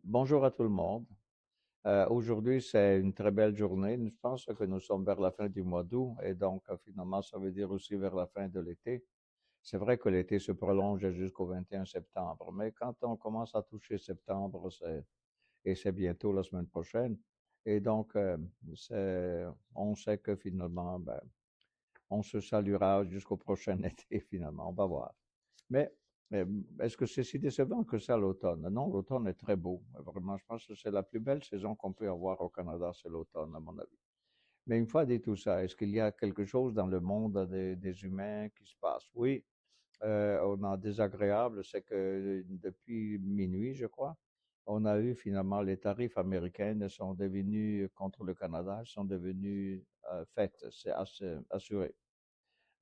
Bonjour à tout le monde. Aujourd'hui, c'est une très belle journée. Je pense que nous sommes vers la fin du mois d'août et donc finalement, ça veut dire aussi vers la fin de l'été. C'est vrai que l'été se prolonge jusqu'au 21 septembre, mais quand on commence à toucher septembre, et c'est bientôt la semaine prochaine, et donc on sait que finalement, ben, on se saluera jusqu'au prochain été finalement. On va voir. Mais est-ce que c'est si décevant que ça l'automne? Non, l'automne est très beau. Vraiment, je pense que c'est la plus belle saison qu'on peut avoir au Canada, c'est l'automne, à mon avis. Mais une fois dit tout ça, est-ce qu'il y a quelque chose dans le monde des humains qui se passe? Oui, on a désagréable, c'est que depuis minuit, je crois, on a eu finalement les tarifs américains sont devenus contre le Canada, sont devenus faits, c'est assuré.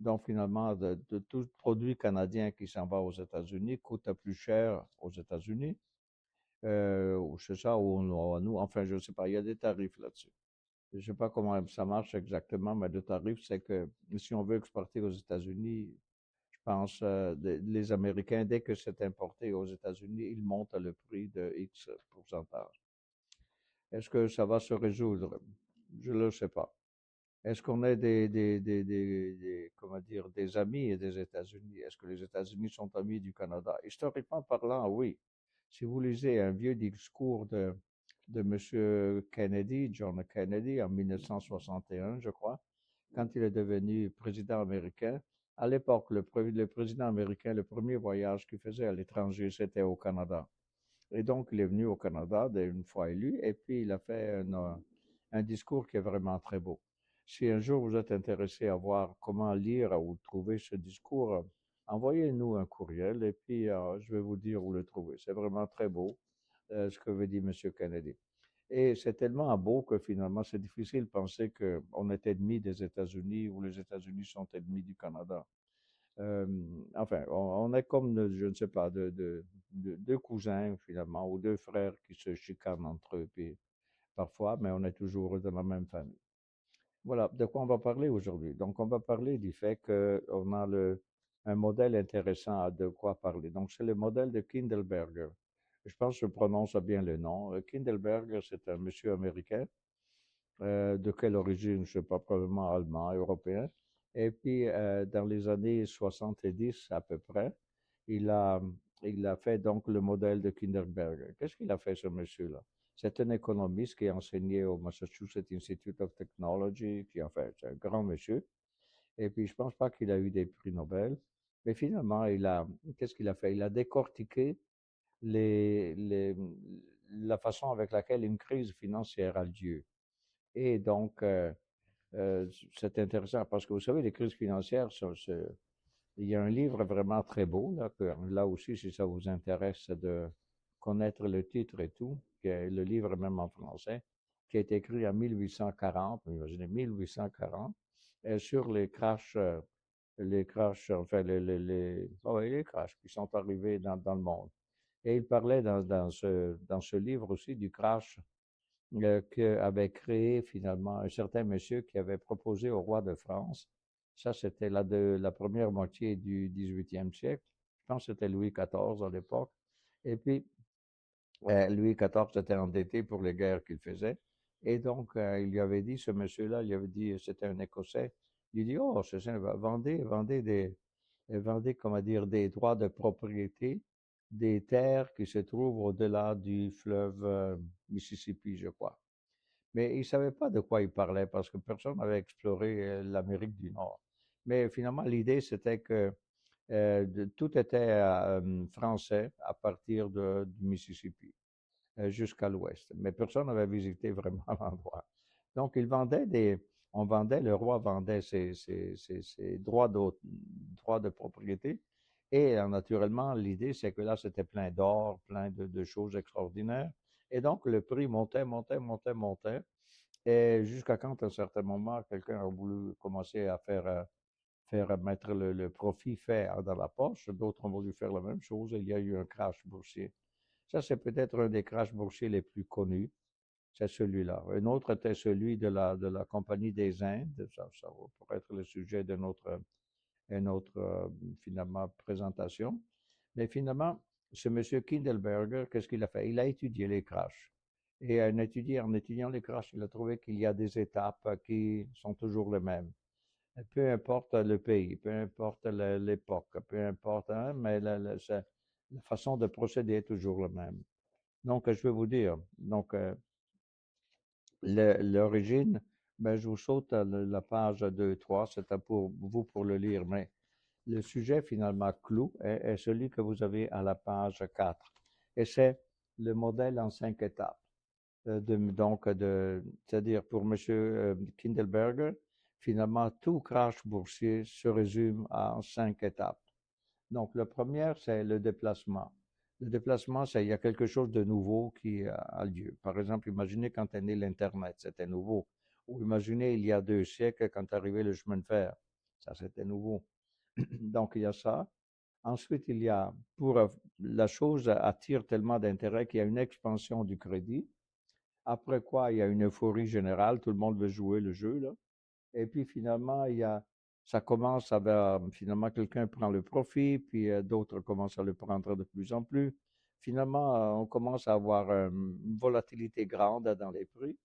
Donc, finalement, de tout produit canadien qui s'en va aux États-Unis coûte plus cher aux États-Unis. Ou c'est ça, ou nous, enfin, je ne sais pas, il y a des tarifs là-dessus. Je ne sais pas comment ça marche exactement, mais le tarif, c'est que si on veut exporter aux États-Unis, je pense, les Américains, dès que c'est importé aux États-Unis, ils montent le prix de X pourcentage. Est-ce que ça va se résoudre? Je ne le sais pas. Est-ce qu'on est comment dire, des amis des États-Unis? Est-ce que les États-Unis sont amis du Canada? Historiquement parlant, oui. Si vous lisez un vieux discours de Monsieur Kennedy, John Kennedy, en 1961, je crois, quand il est devenu président américain, à l'époque, le président américain, le premier voyage qu'il faisait à l'étranger, c'était au Canada. Et donc, il est venu au Canada une fois élu, et puis il a fait un discours qui est vraiment très beau. Si un jour vous êtes intéressé à voir comment lire ou trouver ce discours, envoyez-nous un courriel et puis je vais vous dire où le trouver. C'est vraiment très beau ce que veut dire M. Kennedy. Et c'est tellement beau que finalement c'est difficile de penser qu'on est ennemi des États-Unis ou les États-Unis sont ennemis du Canada. Euh, enfin, on est comme, je ne sais pas, deux cousins finalement, ou deux frères qui se chicanent entre eux, puis parfois, mais on est toujours dans la même famille. Voilà, de quoi on va parler aujourd'hui. Donc, on va parler du fait qu'on a un modèle intéressant de quoi parler. Donc, c'est le modèle de Kindleberger. Je pense que je prononce bien le nom. Kindleberger, c'est un monsieur américain. De quelle origine, je ne sais pas, probablement allemand, européen. Et puis, dans les années 70 à peu près, il a, il a fait donc le modèle de Kinderberger. Qu'est-ce qu'il a fait, ce monsieur-là? C'est un économiste qui a enseigné au Massachusetts Institute of Technology, qui en fait, c'est un grand monsieur. Et puis, je ne pense pas qu'il a eu des prix Nobel. Mais finalement, qu'est-ce qu'il a fait? Il a décortiqué les, les, la façon avec laquelle une crise financière a lieu. Et donc, c'est intéressant parce que vous savez, les crises financières, il y a un livre vraiment très beau, là, là aussi, si ça vous intéresse de connaître le titre et tout, qui est le livre même en français, qui est écrit en 1840, imaginez 1840, sur les crashs, enfin, les crashs qui sont arrivés dans le monde. Et il parlait dans ce livre aussi du crash qu'avait créé finalement un certain monsieur qui avait proposé au roi de France. Ça, c'était la première moitié du 18e siècle. Je pense que c'était Louis XIV à l'époque. Et puis, Louis XIV était endetté pour les guerres qu'il faisait. Et donc, il lui avait dit, ce monsieur-là, il lui avait dit, c'était un Écossais, il dit, oh, c'est ça, vendez, comment dire, des droits de propriété des terres qui se trouvent au-delà du fleuve Mississippi, je crois. Mais il ne savait pas de quoi il parlait parce que personne n'avait exploré l'Amérique du Nord. Mais finalement, l'idée, c'était que tout était français à partir du Mississippi jusqu'à l'ouest. Mais personne n'avait visité vraiment l'endroit. Donc, on vendait, le roi vendait ses droits de propriété. Et naturellement, l'idée, c'est que là, c'était plein d'or, plein de choses extraordinaires. Et donc, le prix montait, montait, montait, montait. Et jusqu'à quand, à un certain moment, quelqu'un a voulu commencer à faire mettre le profit fait dans la poche. D'autres ont voulu faire la même chose et il y a eu un crash boursier. Ça, c'est peut-être un des crashs boursiers les plus connus. C'est celui-là. Un autre était celui de la Compagnie des Indes. Ça pourrait être le sujet de notre finalement, présentation. Mais finalement, ce monsieur Kindelberger, qu'est-ce qu'il a fait? Il a étudié les crashs. Et en étudiant les crashs, il a trouvé qu'il y a des étapes qui sont toujours les mêmes. Peu importe le pays, peu importe l'époque, peu importe, hein, mais la façon de procéder est toujours la même. Donc, je vais vous dire, donc, l'origine, ben, je vous saute à la page 2-3, c'était pour vous pour le lire, mais le sujet finalement clou est celui que vous avez à la page 4. Et c'est le modèle en 5 étapes. C'est-à-dire pour M. Kindelberger, finalement, tout crash boursier se résume en 5 étapes. Donc, la première, c'est le déplacement. Le déplacement, c'est il y a quelque chose de nouveau qui a lieu. Par exemple, imaginez quand est né l'Internet, c'était nouveau. Ou imaginez il y a 2 siècles quand est arrivé le chemin de fer. Ça, c'était nouveau. Donc, il y a ça. Ensuite, il y a, la chose attire tellement d'intérêt qu'il y a une expansion du crédit. Après quoi, il y a une euphorie générale, tout le monde veut jouer le jeu, là. Et puis finalement, ça commence finalement, quelqu'un prend le profit, puis d'autres commencent à le prendre de plus en plus. Finalement, on commence à avoir une volatilité grande dans les prix.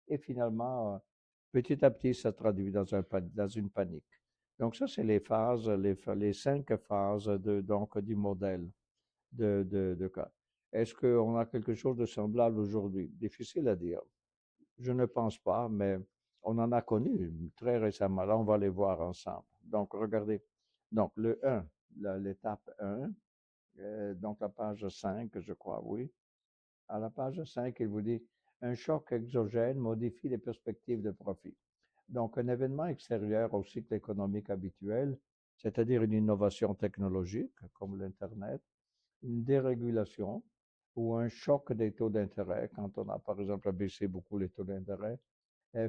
Et finalement, petit à petit, ça traduit dans une panique. Donc ça, c'est les phases, les 5 phases donc, du modèle de cas. Est-ce qu'on a quelque chose de semblable aujourd'hui? Difficile à dire. Je ne pense pas, mais on en a connu très récemment. Là, on va les voir ensemble. Donc, regardez. Donc, le 1, l'étape 1, donc la page 5, je crois, oui. À la page 5, il vous dit un choc exogène modifie les perspectives de profit. Donc, un événement extérieur au cycle économique habituel, c'est-à-dire une innovation technologique comme l'Internet, une dérégulation ou un choc des taux d'intérêt, quand on a par exemple baissé beaucoup les taux d'intérêt,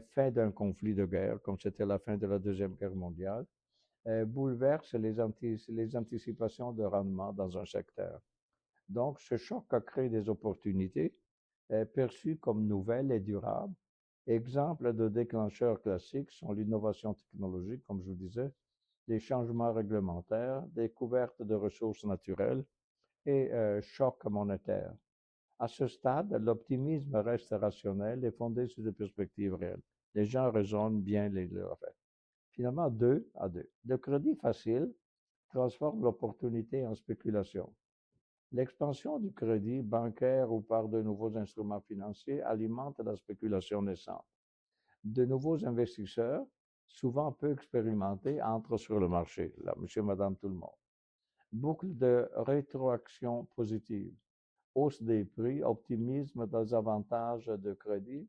fin d'un conflit de guerre, comme c'était la fin de la Deuxième Guerre mondiale, bouleverse les anticipations de rendement dans un secteur. Donc, ce choc a créé des opportunités perçues comme nouvelles et durables. Exemples de déclencheurs classiques sont l'innovation technologique, comme je vous disais, les changements réglementaires, découverte de ressources naturelles et choc monétaire. À ce stade, l'optimisme reste rationnel et fondé sur des perspectives réelles. Les gens raisonnent bien en fait. Finalement, 2 à 2. Le crédit facile transforme l'opportunité en spéculation. L'expansion du crédit bancaire ou par de nouveaux instruments financiers alimente la spéculation naissante. De nouveaux investisseurs, souvent peu expérimentés, entrent sur le marché. Là, monsieur, madame, tout le monde. Boucle de rétroaction positive. Hausse des prix, optimisme des avantages de crédit,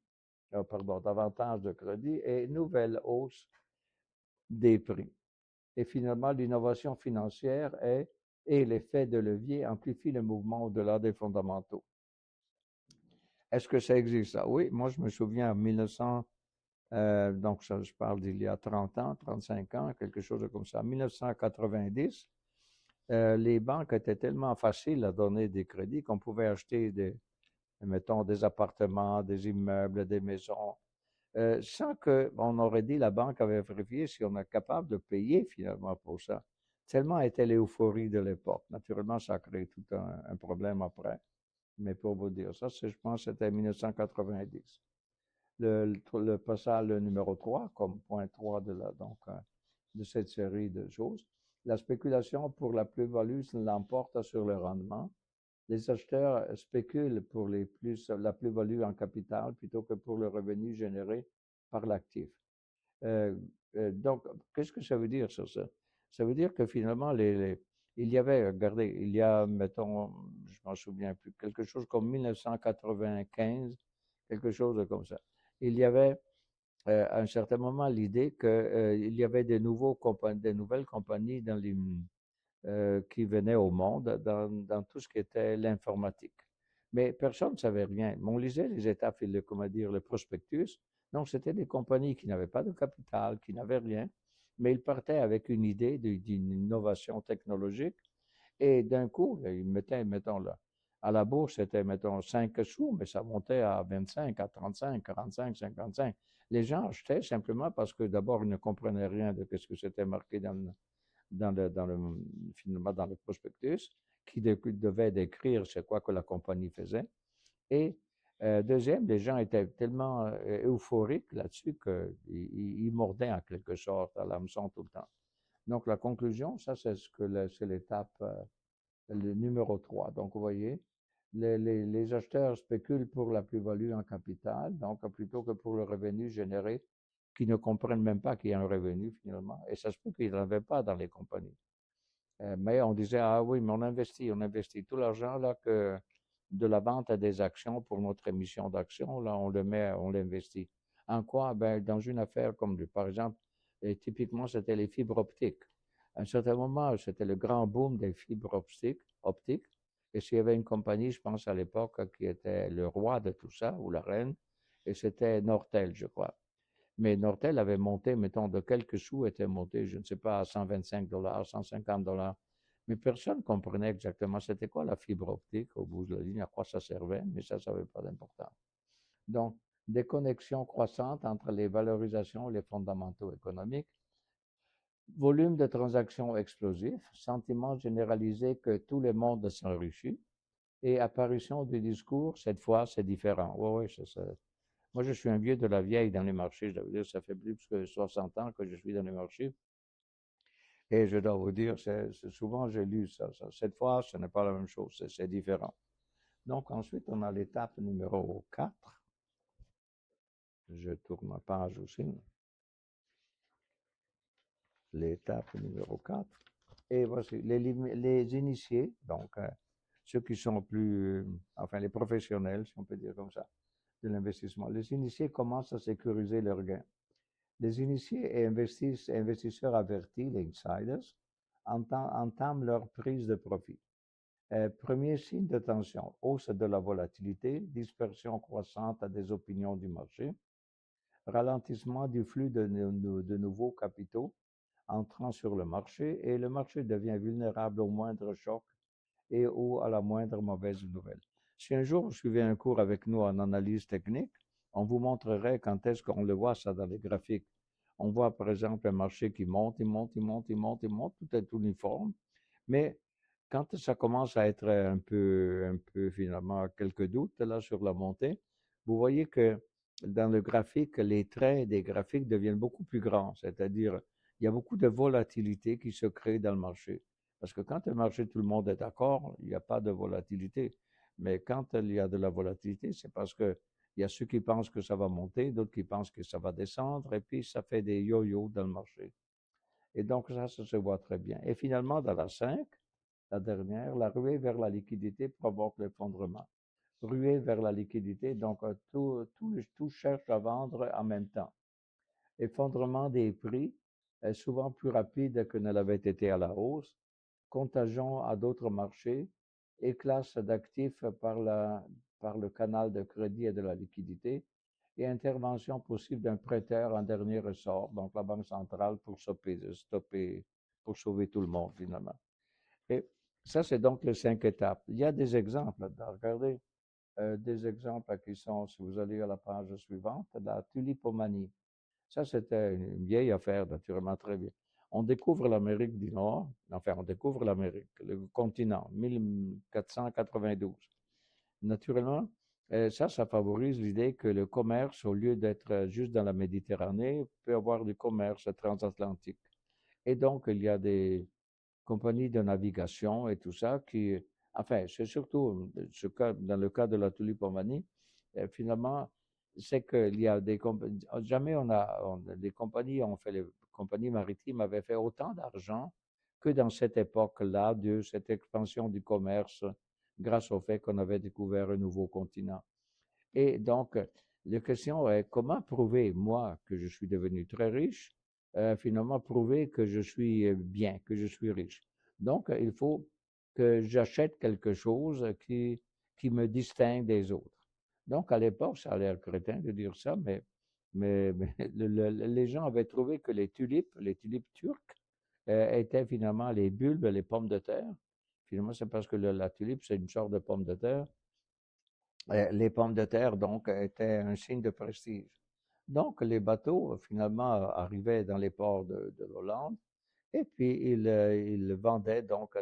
davantage de crédit et nouvelle hausse des prix. Et finalement, l'innovation financière et l'effet de levier amplifient le mouvement au-delà des fondamentaux. Est-ce que ça existe, ça? Oui, moi je me souviens en 1900, donc ça, je parle d'il y a 30 ans, 35 ans, quelque chose comme ça. En 1990, les banques étaient tellement faciles à donner des crédits qu'on pouvait acheter mettons, des appartements, des immeubles, des maisons, sans qu'on aurait dit la banque avait vérifié si on est capable de payer finalement pour ça. Tellement était l'euphorie de l'époque. Naturellement, ça a créé tout un problème après. Mais pour vous dire ça, je pense que c'était 1990. Le passage le numéro 3, comme point 3 de cette série de choses. La spéculation pour la plus-value l'emporte sur le rendement. Les acheteurs spéculent pour la plus-value en capital plutôt que pour le revenu généré par l'actif. Euh, donc, qu'est-ce que ça veut dire sur ça? Ça veut dire que finalement, il y avait, regardez, il y a, mettons, je m'en souviens plus, quelque chose comme 1995, quelque chose comme ça. Il y avait à un certain moment l'idée qu'il y avait des nouvelles compagnies qui venaient au monde dans tout ce qui était l'informatique. Mais personne ne savait rien. On lisait les étapes, comment dire, le prospectus. Donc, c'était des compagnies qui n'avaient pas de capital, qui n'avaient rien, mais ils partaient avec une idée d'une innovation technologique. Et d'un coup, ils mettaient, mettons, là, à la bourse, c'était, mettons, 5 sous, mais ça montait à 25, à 35, 45, 55. Les gens achetaient simplement parce que d'abord, ils ne comprenaient rien de ce que c'était marqué finalement dans le prospectus. qui devait décrire c'est quoi que la compagnie faisait. Et deuxième, les gens étaient tellement euphoriques là-dessus qu'ils mordaient en quelque sorte à l'hameçon tout le temps. Donc la conclusion, ça c'est c'est l'étape le numéro 3. Donc vous voyez, les acheteurs spéculent pour la plus-value en capital, donc plutôt que pour le revenu généré, qui ne comprennent même pas qu'il y a un revenu finalement. Et ça se peut qu'ils n'en avaient pas dans les compagnies. Mais on disait, ah oui, mais on investit tout l'argent là que de la vente à des actions pour notre émission d'actions, là, on le met, on l'investit. En quoi? Ben, dans une affaire comme, par exemple, et typiquement, c'était les fibres optiques. À un certain moment, c'était le grand boom des fibres optiques. Et s'il y avait une compagnie, je pense à l'époque, qui était le roi de tout ça, ou la reine, et c'était Nortel, je crois. Mais Nortel avait monté, mettons, de quelques sous était monté, je ne sais pas, à 125 dollars, 150 dollars. Mais personne ne comprenait exactement c'était quoi la fibre optique au bout de la ligne, à quoi ça servait, mais ça n'avait pas d'importance. Donc, des connexions croissantes entre les valorisations et les fondamentaux économiques, volume de transactions explosif, sentiment généralisé que tout le monde s'enrichit, et apparition du discours, cette fois, c'est différent. Oui, oui, c'est ça. Moi, je suis un vieux de la vieille dans les marchés. Je dois vous dire, ça fait plus que 60 ans que je suis dans les marchés. Et je dois vous dire, souvent j'ai lu ça. Cette fois, ce n'est pas la même chose, c'est différent. Donc, ensuite, on a l'étape numéro 4. Je tourne ma page aussi. L'étape numéro 4. Et voici, les initiés, donc ceux qui sont plus, enfin les professionnels, si on peut dire comme ça, de l'investissement. Les initiés commencent à sécuriser leurs gains. Les initiés et investisseurs avertis, les insiders, entament leur prise de profit. Premier signe de tension, hausse de la volatilité, dispersion croissante des opinions du marché, ralentissement du flux de nouveaux capitaux entrant sur le marché et le marché devient vulnérable au moindre choc et ou à la moindre mauvaise nouvelle. Si un jour vous suivez un cours avec nous en analyse technique, on vous montrerait quand est-ce qu'on le voit ça dans les graphiques. On voit par exemple un marché qui monte, il monte, il monte, il monte, il monte, tout est uniforme, mais quand ça commence à être un peu finalement quelques doutes là sur la montée, vous voyez que dans le graphique, les traits des graphiques deviennent beaucoup plus grands, c'est-à-dire il y a beaucoup de volatilité qui se crée dans le marché. Parce que quand le marché, tout le monde est d'accord, il n'y a pas de volatilité. Mais quand il y a de la volatilité, c'est parce que il y a ceux qui pensent que ça va monter, d'autres qui pensent que ça va descendre, et puis ça fait des yo-yo dans le marché. Et donc ça se voit très bien. Et finalement, dans la 5, la dernière, la ruée vers la liquidité provoque l'effondrement. Ruée vers la liquidité, donc tout cherche à vendre en même temps. Effondrement des prix est souvent plus rapide que ne l'avait été à la hausse, contagion à d'autres marchés, éclats d'actifs par le canal de crédit et de la liquidité, et intervention possible d'un prêteur en dernier ressort, donc la Banque centrale, pour stopper, pour sauver tout le monde finalement. Et ça, c'est donc les 5 étapes. Il y a des exemples là-dedans. Regardez, des exemples qui sont, si vous allez à la page suivante, la tulipomanie. Ça, c'était une vieille affaire, naturellement, très bien. On découvre l'Amérique du Nord, enfin, on découvre l'Amérique, le continent, 1492. Naturellement, ça favorise l'idée que le commerce, au lieu d'être juste dans la Méditerranée, peut avoir du commerce transatlantique. Et donc, il y a des compagnies de navigation et tout ça qui, enfin, c'est surtout dans le cas de la tulipomanie, finalement, c'est qu'il y a des compagnies, jamais les compagnies ont fait, les compagnies maritimes avaient fait autant d'argent que dans cette époque-là de cette expansion du commerce grâce au fait qu'on avait découvert un nouveau continent. Et donc, la question est comment prouver, moi, que je suis devenu très riche, finalement prouver que je suis bien, que je suis riche. Donc, il faut que j'achète quelque chose qui me distingue des autres. Donc, à l'époque, ça a l'air crétin de dire ça, mais les gens avaient trouvé que les tulipes turques, étaient finalement les bulbes, les pommes de terre. Finalement, c'est parce que la tulipe, c'est une sorte de pomme de terre. Les pommes de terre, donc, étaient un signe de prestige. Donc, les bateaux, finalement, arrivaient dans les ports de l'Hollande et puis ils vendaient donc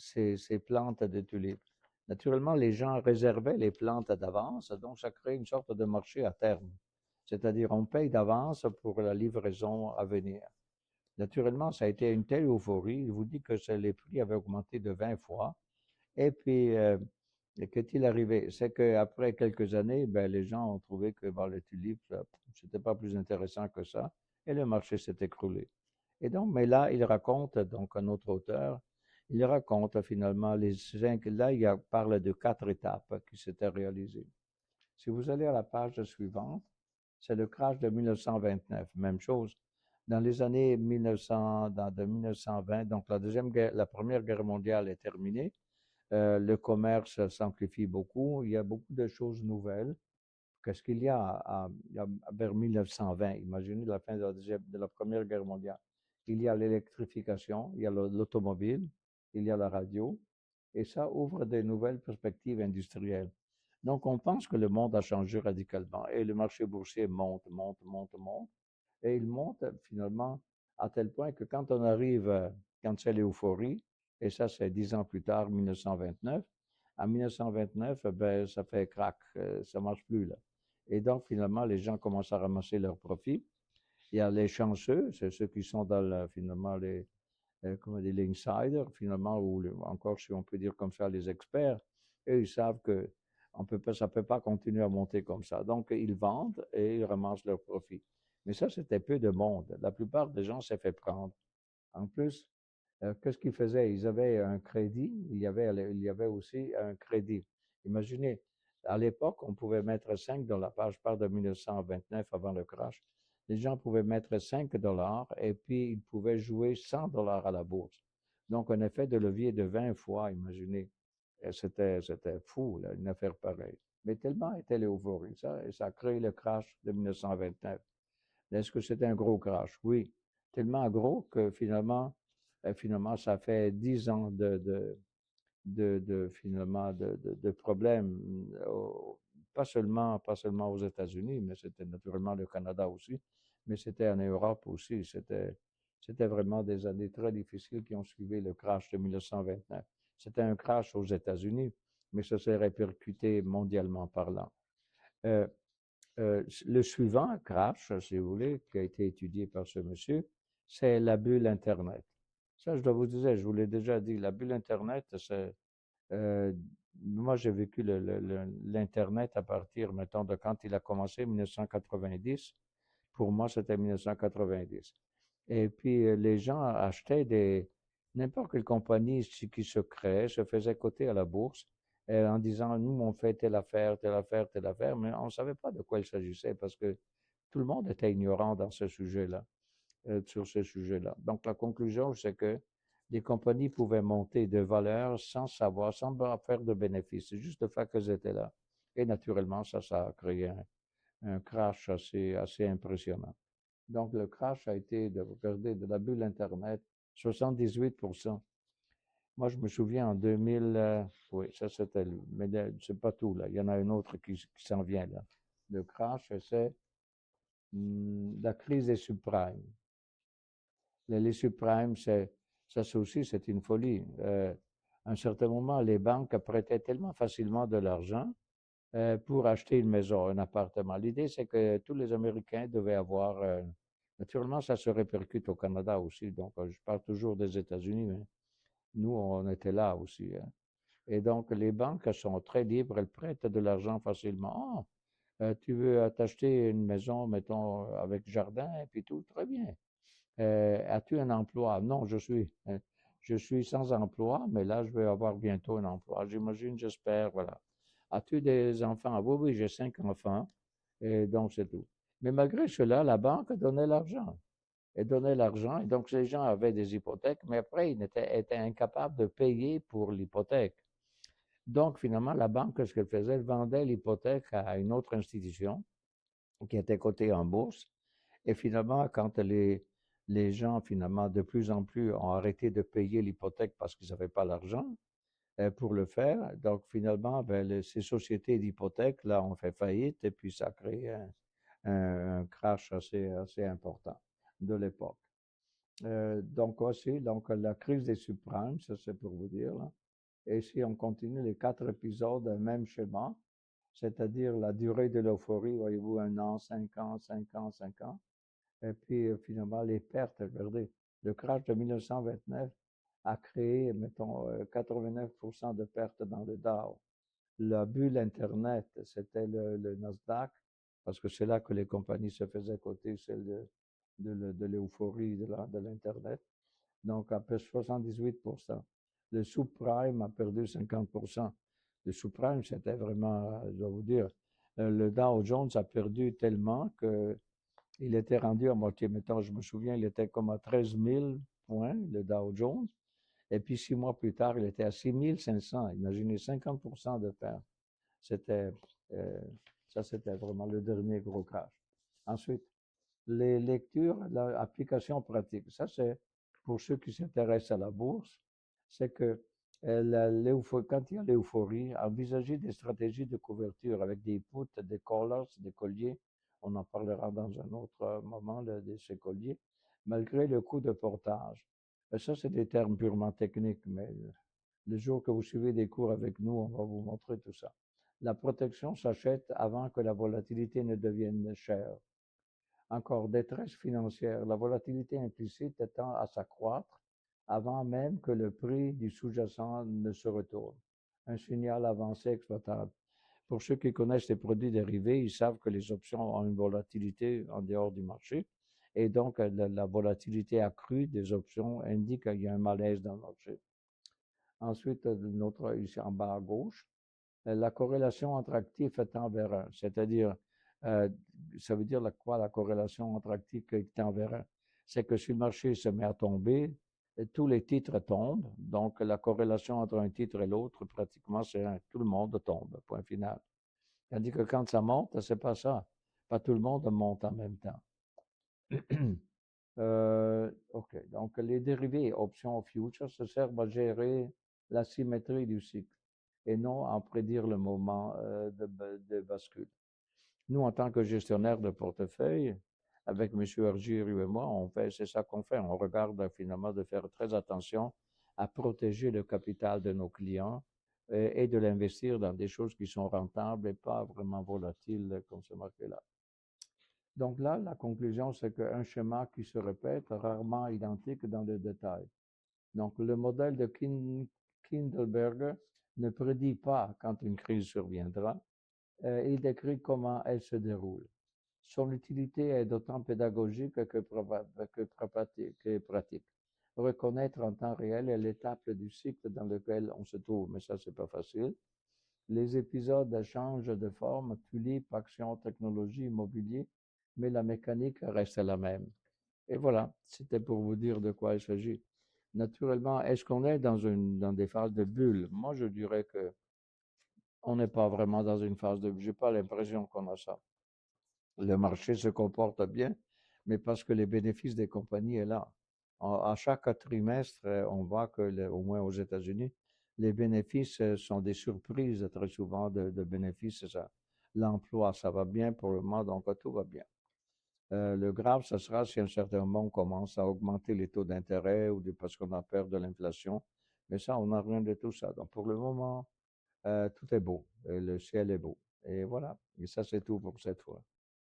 ces plantes de tulipes. Naturellement, les gens réservaient les plantes d'avance, donc ça crée une sorte de marché à terme. C'est-à-dire, on paye d'avance pour la livraison à venir. Naturellement, ça a été une telle euphorie. Je vous dis que les prix avaient augmenté de 20 fois. Et puis, qu'est-il arrivé? C'est qu'après quelques années, ben, les gens ont trouvé que bon, les tulipes, c'était pas plus intéressant que ça, et le marché s'est écroulé. Et donc, mais là, il raconte, donc un autre auteur, il raconte finalement les cinq, là, parle de 4 étapes qui s'étaient réalisées. Si vous allez à la page suivante, c'est le crash de 1929, même chose. Dans les années 1900, de 1920, donc la Première Guerre mondiale est terminée, le commerce s'amplifie beaucoup, il y a beaucoup de choses nouvelles. Qu'est-ce qu'il y a, vers 1920? Imaginez la fin de la Première Guerre mondiale. Il y a l'électrification, il y a l'automobile, il y a la radio, et ça ouvre des nouvelles perspectives industrielles. Donc, on pense que le monde a changé radicalement et le marché boursier monte, monte, monte, monte. Et il monte finalement à tel point que quand on arrive, quand c'est l'euphorie, et ça c'est 10 ans plus tard, 1929, en 1929, ben, ça fait crack, ça marche plus là. Et donc finalement, les gens commencent à ramasser leurs profits. Il y a les chanceux, c'est ceux qui sont dans finalement comment dire, les insiders, finalement, ou encore si on peut dire comme ça, les experts. Eux, ils savent que ça ne peut pas continuer à monter comme ça. Donc, ils vendent et ils ramassent leurs profits. Mais ça, c'était peu de monde. La plupart des gens s'est fait prendre. En plus, qu'est-ce qu'ils faisaient? Ils avaient un crédit. Il y avait aussi un crédit. Imaginez, à l'époque, on pouvait mettre 5 dollars. Je parle de 1929 avant le crash. Les gens pouvaient mettre 5 dollars et puis ils pouvaient jouer 100 dollars à la bourse. Donc, un effet de levier de 20 fois, imaginez. C'était fou, là, une affaire pareille. Mais tellement était l'euphorie, ça, et ça a créé le crash de 1929. Est-ce que c'était un gros crash? Oui. Tellement gros que finalement, ça fait 10 ans finalement, de problèmes, pas seulement aux États-Unis, mais c'était naturellement le Canada aussi, mais c'était en Europe aussi. C'était vraiment des années très difficiles qui ont suivi le crash de 1929. C'était un crash aux États-Unis, mais ça s'est répercuté mondialement parlant. Euh, le suivant crash, si vous voulez, qui a été étudié par ce monsieur, c'est la bulle Internet. Ça, je dois vous dire, je vous l'ai déjà dit, la bulle Internet, euh, moi, j'ai vécu l'Internet à partir, mettons, de quand il a commencé, 1990. Pour moi, c'était 1990. Et puis, les gens achetaient n'importe quelle compagnie qui se créait, se faisait coter à la bourse, en disant, nous, on fait telle affaire, telle affaire, telle affaire, mais on ne savait pas de quoi il s'agissait parce que tout le monde était ignorant dans ce sujet-là, sur ce sujet-là. Donc, la conclusion, c'est que les compagnies pouvaient monter de valeur sans savoir, sans faire de bénéfices. C'est juste le fait qu'elles étaient là. Et naturellement, ça a créé un crash assez impressionnant. Donc, le crash a été, de regarder, de la bulle Internet, 78%. Moi, je me souviens en 2000, oui, ça c'était lui. Mais c'est pas tout, là. Il y en a un autre qui s'en vient, là. Le crash, c'est la crise des subprimes. Les subprimes, ça aussi, c'est une folie. À un certain moment, les banques prêtaient tellement facilement de l'argent pour acheter une maison, un appartement. L'idée, c'est que tous les Américains devaient avoir. Naturellement, ça se répercute au Canada aussi. Donc, je parle toujours des États-Unis, mais nous, on était là aussi. Hein. Et donc, les banques sont très libres, elles prêtent de l'argent facilement. Oh, tu veux t'acheter une maison, mettons, avec jardin, et puis tout, très bien. As-tu un emploi? Non, je suis sans emploi, mais là, je vais avoir bientôt un emploi. J'imagine, j'espère, voilà. As-tu des enfants? Oui, oui, j'ai 5 enfants, et donc c'est tout. Mais malgré cela, la banque donnait l'argent. Elle donnait l'argent, et donc les gens avaient des hypothèques, mais après, ils étaient incapables de payer pour l'hypothèque. Donc, finalement, la banque, ce qu'elle faisait, elle vendait l'hypothèque à une autre institution qui était cotée en bourse. Et finalement, quand les gens, finalement, de plus en plus ont arrêté de payer l'hypothèque parce qu'ils n'avaient pas l'argent pour le faire, donc finalement, ben, ces sociétés d'hypothèques, là, ont fait faillite et puis ça a créé un crash assez important de l'époque. Donc aussi, donc la crise des subprimes, ça c'est pour vous dire, là. Et si on continue les 4 épisodes, même schéma, c'est-à-dire la durée de l'euphorie, voyez-vous, 1 an, 5 ans, 5 ans, 5 ans. Et puis finalement, les pertes, regardez, le crash de 1929 a créé, mettons, 89% de pertes dans le Dow. La bulle Internet, c'était le Nasdaq, parce que c'est là que les compagnies se faisaient coter, celle de l'euphorie de l'Internet. Donc, à peu 78%. Le subprime a perdu 50%. Le subprime, c'était vraiment, je dois vous dire, le Dow Jones a perdu tellement que il était rendu à moitié. Mettons, je me souviens, il était comme à 13 000 points, le Dow Jones. Et puis 6 mois plus tard, il était à 6 500. Imaginez 50% de perte. C'était, euh, ça, c'était vraiment le dernier gros crash. Ensuite, les lectures, l'application pratique. Ça, c'est pour ceux qui s'intéressent à la bourse. C'est que quand il y a l'euphorie, envisager des stratégies de couverture avec des puts, des collars, des colliers. On en parlera dans un autre moment de ces colliers, malgré le coût de portage. Et ça, c'est des termes purement techniques, mais le jour que vous suivez des cours avec nous, on va vous montrer tout ça. La protection s'achète avant que la volatilité ne devienne chère. Encore détresse financière, la volatilité implicite étant à s'accroître avant même que le prix du sous-jacent ne se retourne. Un signal avancé exploitable. Pour ceux qui connaissent les produits dérivés, ils savent que les options ont une volatilité en dehors du marché. Et donc, la volatilité accrue des options indique qu'il y a un malaise dans le marché. Ensuite, notre, ici en bas à gauche, la corrélation entre actifs étant vers 1, c'est-à-dire, euh, ça veut dire quoi la corrélation entre actifs étant vers 1? C'est que si le marché se met à tomber, tous les titres tombent, donc la corrélation entre un titre et l'autre, pratiquement, c'est 1. Tout le monde tombe, point final. Tandis que quand ça monte, c'est pas ça. Pas tout le monde monte en même temps. OK. Donc, les dérivés options futures se servent à gérer la symétrie du cycle et non à prédire le moment de bascule. Nous, en tant que gestionnaire de portefeuille, avec M. Argiru et moi, c'est ça qu'on fait. On regarde finalement de faire très attention à protéger le capital de nos clients et de l'investir dans des choses qui sont rentables et pas vraiment volatiles comme c'est marqué là. Donc là, la conclusion, c'est qu'un schéma qui se répète, rarement identique dans le détail. Donc le modèle de Kindleberger ne prédit pas quand une crise surviendra, il décrit comment elle se déroule. Son utilité est d'autant pédagogique que pratique. Reconnaître en temps réel l'étape du cycle dans lequel on se trouve, mais ça, c'est pas facile. Les épisodes changent de forme, tulipe, action, technologie, immobilier, mais la mécanique reste la même. Et voilà, c'était pour vous dire de quoi il s'agit. Naturellement, est-ce qu'on est dans des phases de bulle? Moi, je dirais que on n'est pas vraiment dans une phase de bulle. J'ai pas l'impression qu'on a ça. Le marché se comporte bien, mais parce que les bénéfices des compagnies est là. À chaque trimestre, on voit que, au moins aux États-Unis, les bénéfices sont des surprises très souvent de bénéfices. L'emploi, ça va bien pour le moment, donc tout va bien. Le grave, ce sera si à un certain moment on commence à augmenter les taux d'intérêt parce qu'on a peur de l'inflation. Mais ça, on n'a rien de tout ça. Donc pour le moment, tout est beau. Le ciel est beau. Et voilà. Et ça, c'est tout pour cette fois.